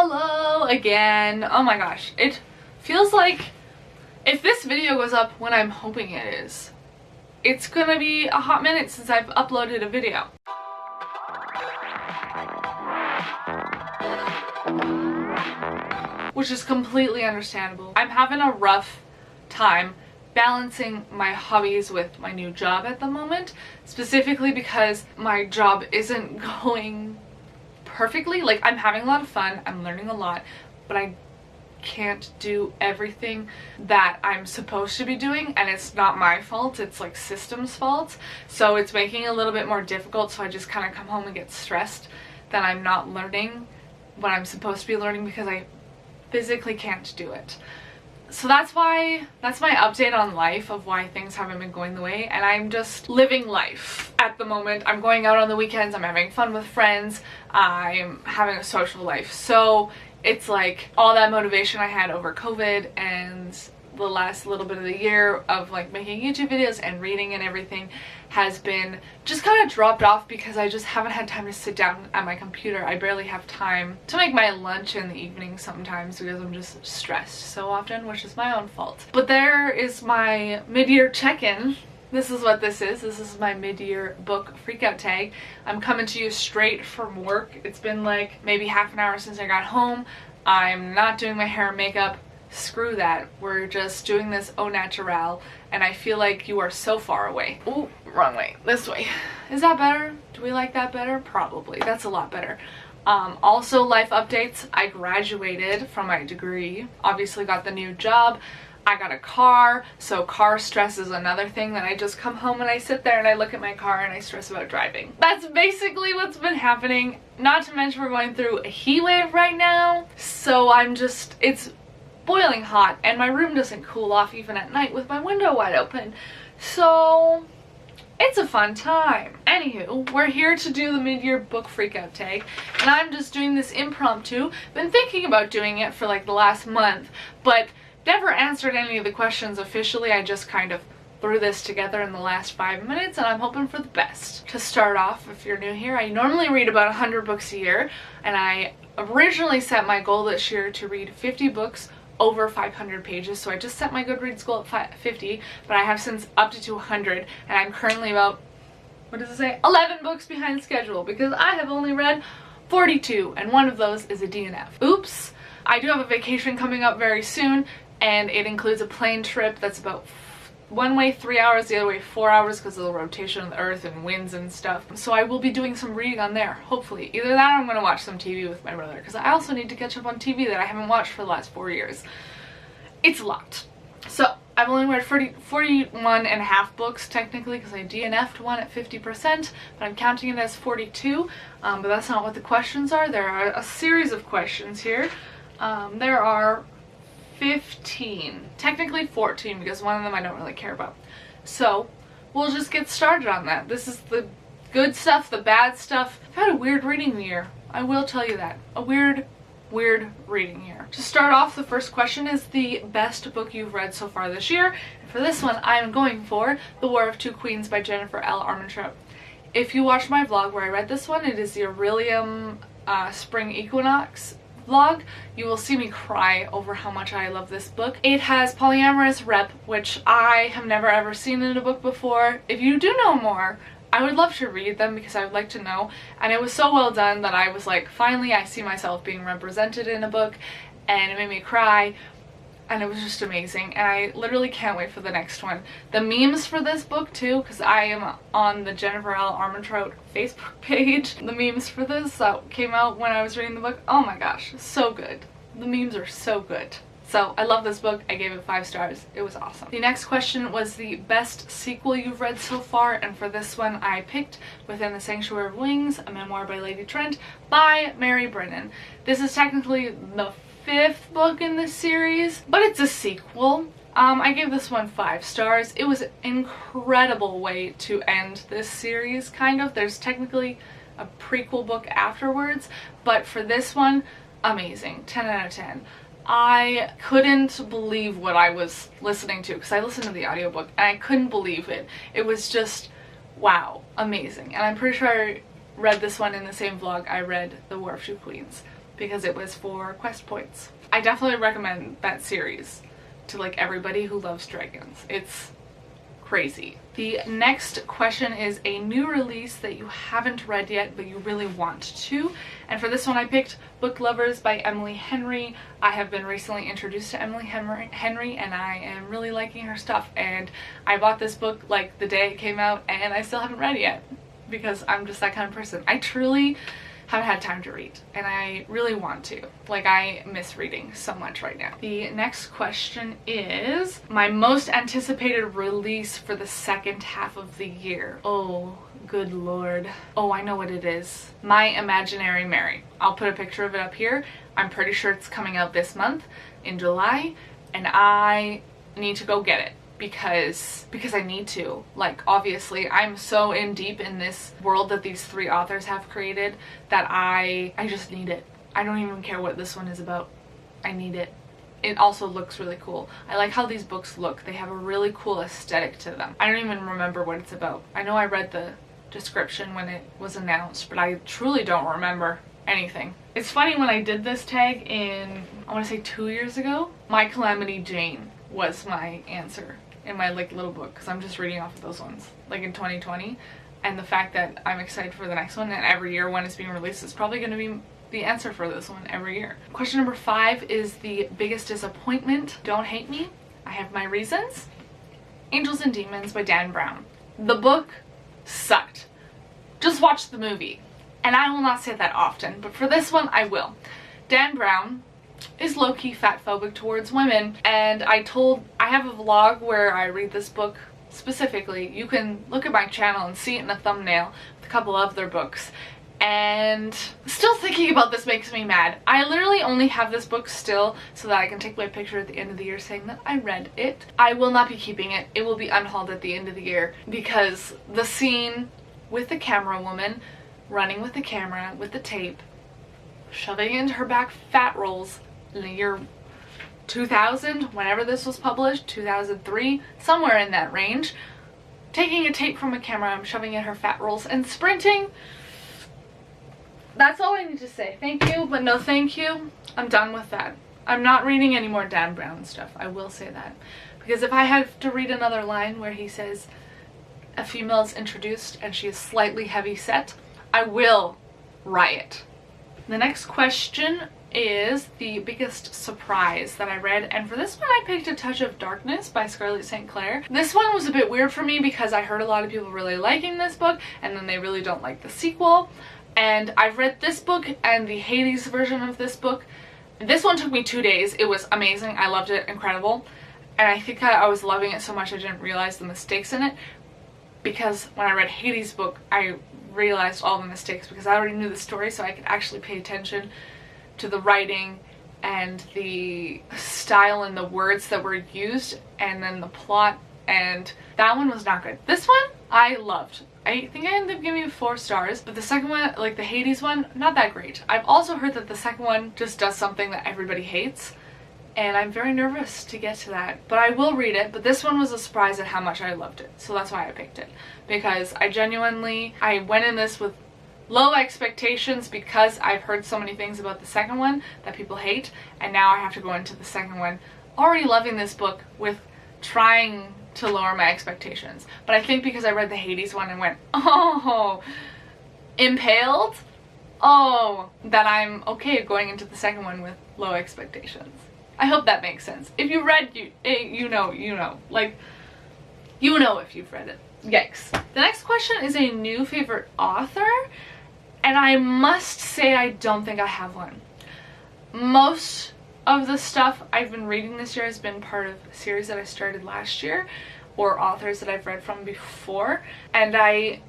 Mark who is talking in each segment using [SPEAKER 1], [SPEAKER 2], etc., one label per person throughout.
[SPEAKER 1] Hello again. Oh my gosh, it feels like if this video goes up when I'm hoping it is, it's gonna be a hot minute since I've uploaded a video. Which is completely understandable. I'm having a rough time balancing my hobbies with my new job at the moment, specifically because my job isn't going perfectly. Like, I'm having a lot of fun, I'm learning a lot, but I can't do everything that I'm supposed to be doing, and it's not my fault, it's like system's fault. So it's making it a little bit more difficult, so I just kind of come home and get stressed that I'm not learning what I'm supposed to be learning because I physically can't do it. So that's my update on life of why things haven't been going the way, and I'm just living life at the moment. I'm going out on the weekends, I'm having fun with friends, I'm having a social life. So it's like all that motivation I had over COVID and the last little bit of the year of like making YouTube videos and reading and everything has been just kind of dropped off because I just haven't had time to sit down at my computer. I barely have time to make my lunch in the evening sometimes because I'm just stressed so often, which is my own fault. But there is my mid-year check-in. This is what this is. This is my mid-year book freakout tag. I'm coming to you straight from work. It's been like maybe half an hour since I got home. I'm not doing my hair and makeup. Screw that. We're just doing this au naturel, and I feel like you are so far away. Ooh, wrong way. This way. Is that better? Do we like that better? Probably. That's a lot better. Also, life updates. I graduated from my degree. Obviously got the new job. I got a car, so car stress is another thing that I just come home and I sit there and I look at my car and I stress about driving. That's basically what's been happening. Not to mention we're going through a heat wave right now, so it's boiling hot and my room doesn't cool off even at night with my window wide open. So it's a fun time. Anywho, we're here to do the mid-year book freakout tag, and I'm just doing this impromptu. Been thinking about doing it for like the last month, but never answered any of the questions officially. I just kind of threw this together in the last 5 minutes, and I'm hoping for the best. To start off, if you're new here, I normally read about 100 books a year, and I originally set my goal this year to read 50 books over 500 pages, so I just set my Goodreads goal at 50, but I have since upped it to 100, and I'm currently about, what does it say, 11 books behind schedule because I have only read 42, and one of those is a DNF. Oops. I do have a vacation coming up very soon, and it includes a plane trip that's about one way 3 hours, the other way 4 hours because of the rotation of the earth and winds and stuff. So I will be doing some reading on there, hopefully. Either that or I'm going to watch some TV with my brother because I also need to catch up on TV that I haven't watched for the last 4 years. It's a lot. So I've only read 41 and a half books technically because I DNF'd one at 50%, but I'm counting it as 42. But that's not what the questions are. There are a series of questions here. There are 15, technically 14 because one of them I don't really care about. So we'll just get started on that. This is the good stuff, the bad stuff. I've had a weird reading year. I will tell you that. A weird reading year. To start off, the first question is the best book you've read so far this year. And for this one, I am going for The War of Two Queens by Jennifer L. Armentrout. If you watch my vlog where I read this one, it is the Aurelium Spring Equinox vlog. You will see me cry over how much I love this book. It has polyamorous rep, which I have never ever seen in a book before. If you do know more, I would love to read them because I would like to know. And it was so well done that I was like, finally I see myself being represented in a book, and it made me cry. And it was just amazing, and I literally can't wait for the next one. The memes for this book too, because I am on the Jennifer L. Armentrout Facebook page. The memes for this that came out when I was reading the book, oh my gosh, so good. The memes are so good. So I love this book. I gave it 5 stars. It was awesome. The next question was the best sequel you've read so far, and for this one I picked Within the Sanctuary of Wings, a memoir by Lady Trent by Mary Brennan. This is technically the 5th book in this series, but it's a sequel. I gave this one 5 stars. It was an incredible way to end this series, kind of. There's technically a prequel book afterwards, but for this one, amazing. 10 out of 10. I couldn't believe what I was listening to because I listened to the audiobook and I couldn't believe it. It was just, wow, amazing. And I'm pretty sure I read this one in the same vlog I read The War of Two Queens, because it was for quest points. I definitely recommend that series to like everybody who loves dragons. It's crazy. The next question is a new release that you haven't read yet but you really want to, and for this one I picked Book Lovers by Emily Henry. I have been recently introduced to Emily Henry and I am really liking her stuff, and I bought this book like the day it came out and I still haven't read it yet because I'm just that kind of person. I truly haven't had time to read and I really want to. Like, I miss reading so much right now. The next question is my most anticipated release for the second half of the year. Oh, good lord. Oh, I know what it is. My Imaginary Mary. I'll put a picture of it up here. I'm pretty sure it's coming out this month in July and I need to go get it. Because I need to. Like, obviously I'm so in deep in this world that these 3 authors have created that I just need it. I don't even care what this one is about. I need it. It also looks really cool. I like how these books look. They have a really cool aesthetic to them. I don't even remember what it's about. I know I read the description when it was announced, but I truly don't remember anything. It's funny, when I did this tag in, I want to say 2 years ago, My Calamity Jane was my answer in my like little book, because I'm just reading off of those ones like in 2020, and the fact that I'm excited for the next one and every year when it's being released is probably going to be the answer for this one every year. Question number 5 is the biggest disappointment. Don't hate me, I have my reasons. Angels and Demons by Dan Brown. The book sucked. Just watch the movie. And I will not say that often, but for this one I will. Dan Brown is low-key fat-phobic towards women, and I have a vlog where I read this book specifically. You can look at my channel and see it in a thumbnail with a couple of their books, and still thinking about this makes me mad. I literally only have this book still so that I can take my picture at the end of the year saying that I read it. I will not be keeping it. It will be unhauled at the end of the year because the scene with the camera woman running with the camera with the tape, shoving into her back fat rolls in the year 2000, whenever this was published, 2003, somewhere in that range, taking a tape from a camera, I'm shoving in her fat rolls and sprinting. That's all I need to say. Thank you, but no thank you. I'm done with that. I'm not reading any more Dan Brown stuff, I will say that. Because if I have to read another line where he says a female is introduced and she is slightly heavy set, I will riot. The next question is the biggest surprise that I read, and for this one I picked A Touch of Darkness by Scarlett St. Clair. This one was a bit weird for me because I heard a lot of people really liking this book and then they really don't like the sequel, and I've read this book and the Hades version of this book. This one took me 2 days. It was amazing. I loved it. Incredible. And I think I was loving it so much I didn't realize the mistakes in it, because when I read Hades' book I realized all the mistakes because I already knew the story, so I could actually pay attention to the writing and the style and the words that were used and then the plot, and that one was not good. This one I loved. I think I ended up giving it 4 stars, but the second one, like the Hades one, not that great. I've also heard that the second one just does something that everybody hates, and I'm very nervous to get to that, but I will read it. But this one was a surprise at how much I loved it, so that's why I picked it, because I went in this with low expectations because I've heard so many things about the second one that people hate, and now I have to go into the second one already loving this book with trying to lower my expectations. But I think because I read the Hades one and went, oh, impaled, oh, that I'm okay going into the second one with low expectations. I hope that makes sense. If you read, you know. Like, you know if you've read it. Yikes. The next question is a new favorite author, and I must say I don't think I have one. Most of the stuff I've been reading this year has been part of a series that I started last year, or authors that I've read from before, and I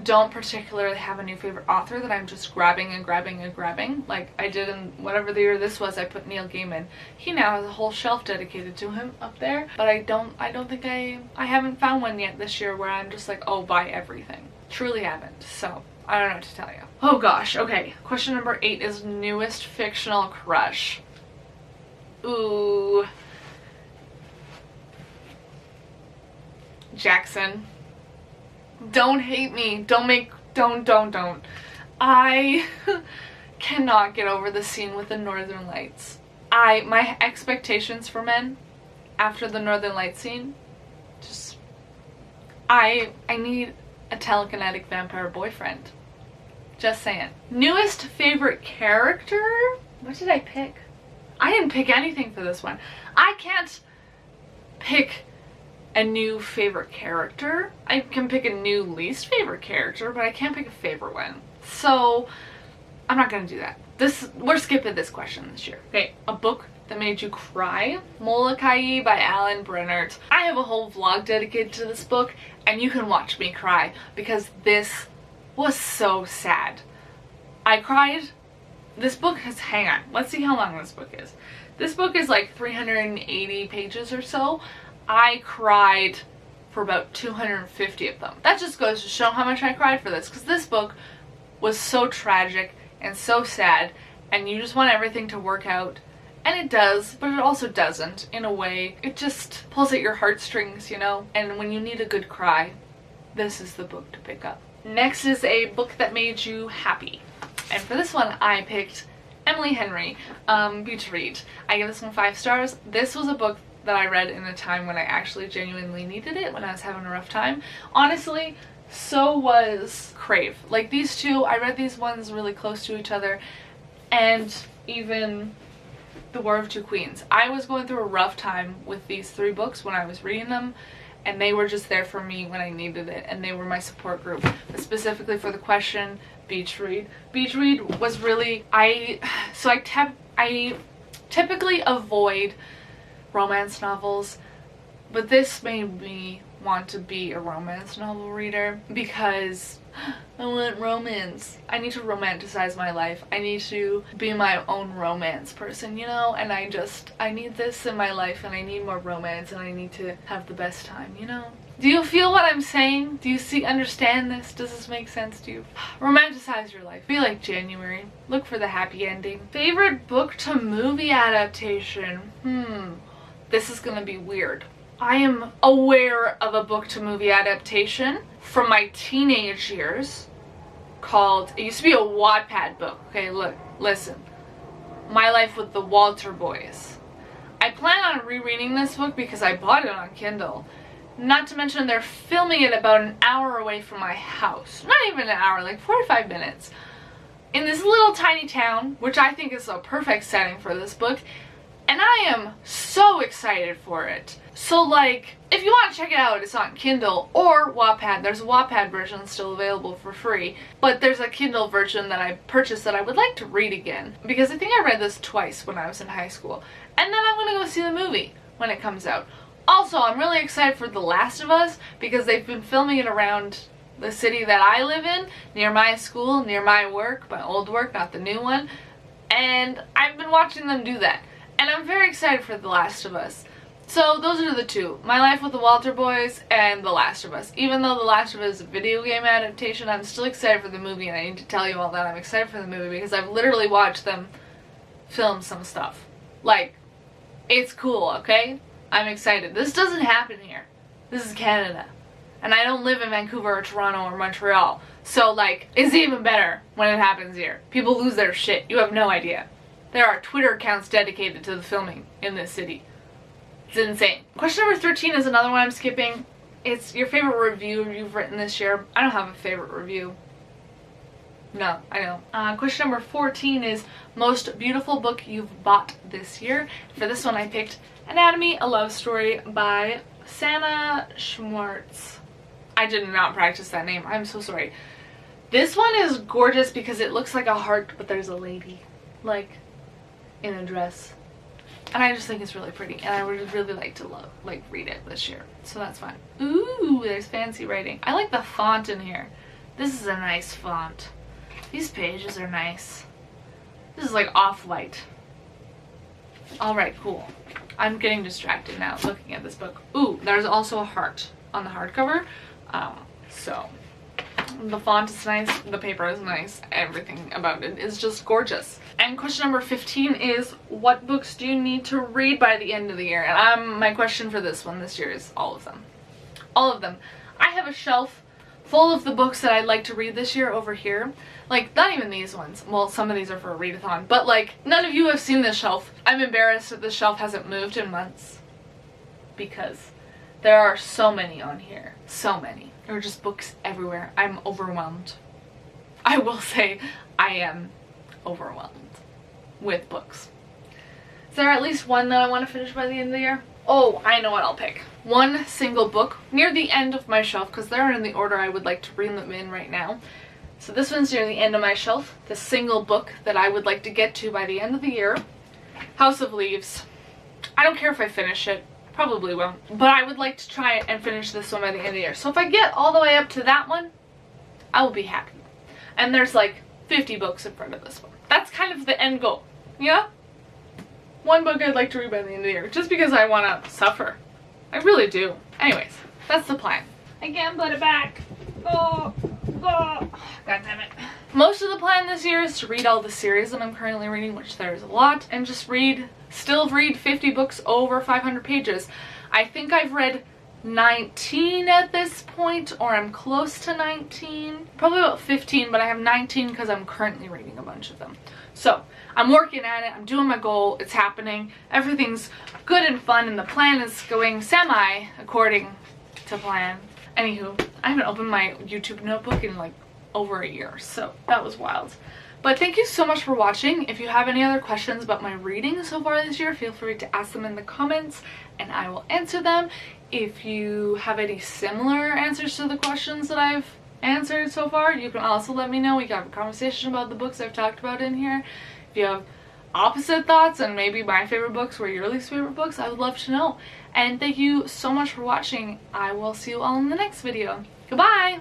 [SPEAKER 1] don't particularly have a new favorite author that I'm just grabbing and grabbing and grabbing. Like I did in whatever the year this was, I put Neil Gaiman. He now has a whole shelf dedicated to him up there, but I don't think I haven't found one yet this year where I'm just like, oh, buy everything. Truly haven't, so I don't know what to tell you. Oh gosh, okay. Question number 8 is newest fictional crush. Ooh. Jackson. Don't hate me. Don't. cannot get over the scene with the Northern Lights. My expectations for men after the Northern Lights scene, just, I need a telekinetic vampire boyfriend. Just saying. Newest favorite character? What did I pick? I didn't pick anything for this one. I can't pick a new favorite character. I can pick a new least favorite character, but I can't pick a favorite one. So I'm not gonna do that. We're skipping this question this year. Okay, a book that made you cry. Molokai by Alan Brennert. I have a whole vlog dedicated to this book, and you can watch me cry because this was so sad. I cried. This book hang on, let's see how long this book is. This book is like 380 pages or so. I cried for about 250 of them. That just goes to show how much I cried for this, because this book was so tragic and so sad, and you just want everything to work out. And it does, but it also doesn't, in a way. It just pulls at your heartstrings, you know? And when you need a good cry, this is the book to pick up. Next is a book that made you happy. And for this one, I picked Emily Henry, Beach Read. I give this one 5 stars. This was a book that I read in a time when I actually genuinely needed it, when I was having a rough time. Honestly, so was Crave. Like, these two, I read these ones really close to each other, and even The War of Two Queens. I was going through a rough time with these 3 books when I was reading them, and they were just there for me when I needed it, and they were my support group. But specifically for the question, Beach Read. Beach Read was really, I typically avoid romance novels, but this made me want to be a romance novel reader because I want romance. I need to romanticize my life. I need to be my own romance person, you know? And I need this in my life, and I need more romance, and I need to have the best time, you know? Do you feel what I'm saying? Do you understand this? Does this make sense to you? Romanticize your life. Be like January. Look for the happy ending. Favorite book to movie adaptation? This is gonna be weird. I am aware of a book to movie adaptation from my teenage years called, it used to be a Wattpad book. Okay, look, listen. My Life with the Walter Boys. I plan on rereading this book because I bought it on Kindle. Not to mention they're filming it about an hour away from my house. Not even an hour, like 45 minutes. In this little tiny town, which I think is a perfect setting for this book. And I am so excited for it. So like, if you want to check it out, it's on Kindle or Wattpad. There's a Wattpad version still available for free. But there's a Kindle version that I purchased that I would like to read again. Because I think I read this twice when I was in high school. And then I'm going to go see the movie when it comes out. Also, I'm really excited for The Last of Us because they've been filming it around the city that I live in, near my school, near my work, my old work, not the new one. And I've been watching them do that. And I'm very excited for The Last of Us. So those are the two. My Life with the Walter Boys and The Last of Us. Even though The Last of Us is a video game adaptation, I'm still excited for the movie, and I need to tell you all that I'm excited for the movie because I've literally watched them film some stuff. Like, it's cool, okay? I'm excited. This doesn't happen here. This is Canada. And I don't live in Vancouver or Toronto or Montreal. So like, it's even better when it happens here. People lose their shit. You have no idea. There are Twitter accounts dedicated to the filming in this city. It's insane. Question number 13 is another one I'm skipping. It's your favorite review you've written this year. I don't have a favorite review. No, I don't. Question number 14 is most beautiful book you've bought this year. For this one I picked Anatomy, a Love Story by Sana Schwartz. I did not practice that name. I'm so sorry. This one is gorgeous because it looks like a heart, but there's a lady, like, in a dress. And I just think it's really pretty, and I would really like to read it this year. So that's fine. Ooh, there's fancy writing. I like the font in here. This is a nice font. These pages are nice. This is like off-white. Alright, cool. I'm getting distracted now looking at this book. Ooh, there's also a heart on the hardcover. So the font is nice, the paper is nice, everything about it is just gorgeous. And question number 15 is, what books do you need to read by the end of the year? And my question for this one this year is all of them. All of them. I have a shelf full of the books that I'd like to read this year over here. Like, not even these ones. Well, some of these are for a readathon, but like, none of you have seen this shelf. I'm embarrassed that this shelf hasn't moved in months because there are so many on here. So many. There are just books everywhere. I'm overwhelmed. I will say I am overwhelmed with books. Is there at least one that I want to finish by the end of the year? Oh, I know what I'll pick. One single book near the end of my shelf, because they're in the order I would like to read them in right now. So this one's near the end of my shelf. The single book that I would like to get to by the end of the year. House of Leaves. I don't care if I finish it. Probably won't. But I would like to try and finish this one by the end of the year. So if I get all the way up to that one, I will be happy. And there's like 50 books in front of this one. That's kind of the end goal. Yeah? One book I'd like to read by the end of the year. Just because I want to suffer. I really do. Anyways, that's the plan. I can't put it back. Oh, God damn it. Most of the plan this year is to read all the series that I'm currently reading, which there's a lot, and just still read 50 books over 500 pages. I think I've read 19 at this point, or I'm close to 19. Probably about 15, but I have 19 because I'm currently reading a bunch of them. So, I'm working at it, I'm doing my goal, it's happening, everything's good and fun, and the plan is going semi according to plan. Anywho, I haven't opened my YouTube notebook in like over a year, so that was wild. But thank you so much for watching. If you have any other questions about my reading so far this year, feel free to ask them in the comments and I will answer them. If you have any similar answers to the questions that I've answered so far, you can also let me know. We can have a conversation about the books I've talked about in here. If you have opposite thoughts and maybe my favorite books were your least favorite books, I would love to know. And thank you so much for watching. I will see you all in the next video. Goodbye!